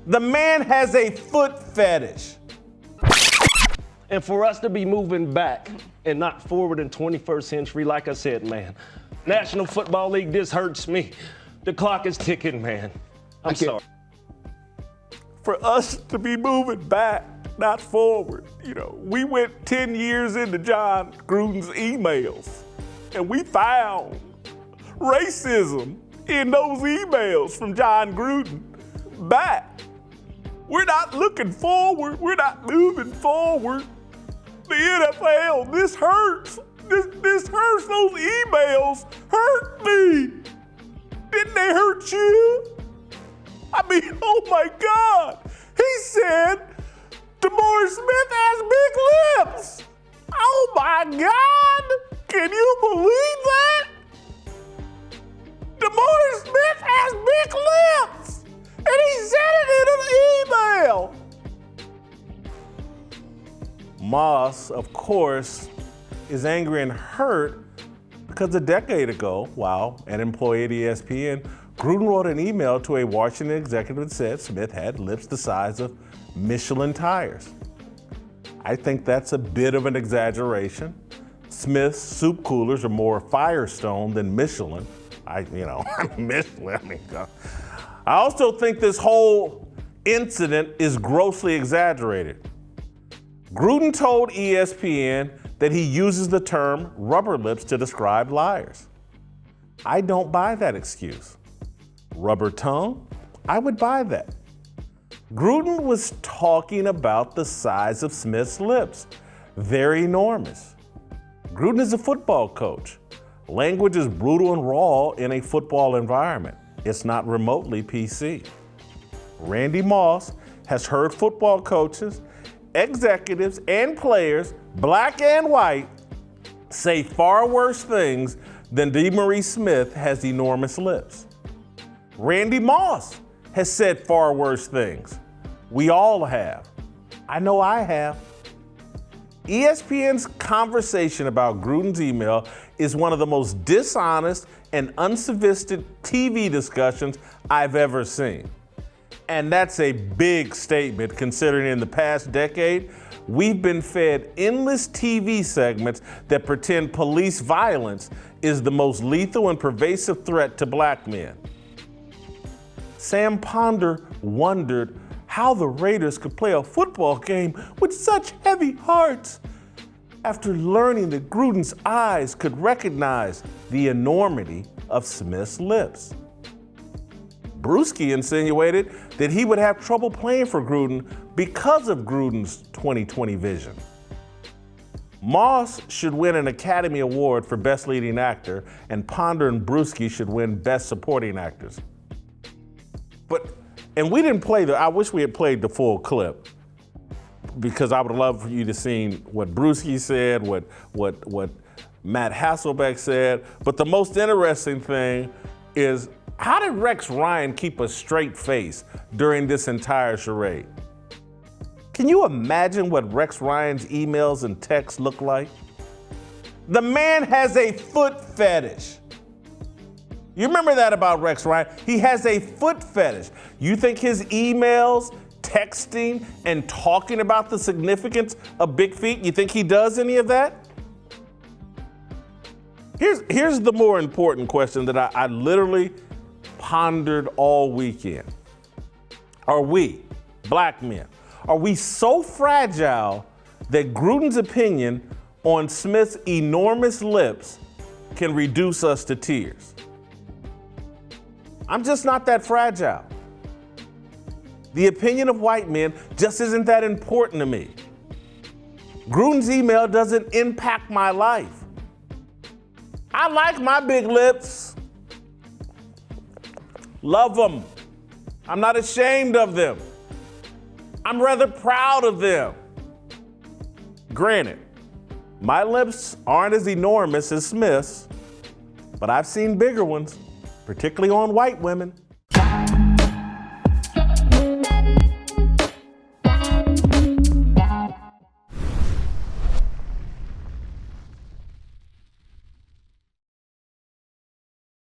The man has a foot fetish. And for us to be moving back and not forward in 21st century, like I said, man, National Football League, this hurts me. The clock is ticking, man. I'm sorry. For us to be moving back, not forward. We went 10 years into John Gruden's emails, and we found racism in those emails from John Gruden back. We're not looking forward. We're not moving forward. The NFL, this hurts. This hurts. Those emails hurt me. Didn't they hurt you? I mean, oh my God. He said, DeMaurice Smith has big lips. Oh my God. Can you believe that? DeMaurice Smith has big lips. And he said it in an email. Moss, of course, is angry and hurt because a decade ago, while an employee at ESPN, Gruden wrote an email to a Washington executive that said Smith had lips the size of Michelin tires. I think that's a bit of an exaggeration. Smith's soup coolers are more Firestone than Michelin. Michelin. I also think this whole incident is grossly exaggerated. Gruden told ESPN that he uses the term rubber lips to describe liars. I don't buy that excuse. Rubber tongue? I would buy that. Gruden was talking about the size of Smith's lips. They're enormous. Gruden is a football coach. Language is brutal and raw in a football environment. It's not remotely PC. Randy Moss has heard football coaches, executives, and players, black and white, say far worse things than DeMaurice Smith has enormous lips. Randy Moss has said far worse things. We all have. I know I have. ESPN's conversation about Gruden's email is one of the most dishonest and unsophisticated TV discussions I've ever seen. And that's a big statement considering in the past decade, we've been fed endless TV segments that pretend police violence is the most lethal and pervasive threat to black men. Sam Ponder wondered how the Raiders could play a football game with such heavy hearts after learning that Gruden's eyes could recognize the enormity of Smith's lips. Brewski insinuated that he would have trouble playing for Gruden because of Gruden's 2020 vision. Moss should win an Academy Award for Best Leading Actor, and Ponder and Brewski should win Best Supporting Actors. And we didn't play I wish we had played the full clip, because I would love for you to see what Brewski said, what Matt Hasselbeck said. But the most interesting thing is, how did Rex Ryan keep a straight face during this entire charade? Can you imagine what Rex Ryan's emails and texts look like? The man has a foot fetish. You remember that about Rex Ryan? He has a foot fetish. You think his emails, texting, and talking about the significance of big feet, you think he does any of that? Here's the more important question that I literally pondered all weekend. Are we, black men, are we so fragile that Gruden's opinion on Smith's enormous lips can reduce us to tears? I'm just not that fragile. The opinion of white men just isn't that important to me. Gruden's email doesn't impact my life. I like my big lips. Love them. I'm not ashamed of them. I'm rather proud of them. Granted, my lips aren't as enormous as Smith's, but I've seen bigger ones, particularly on white women.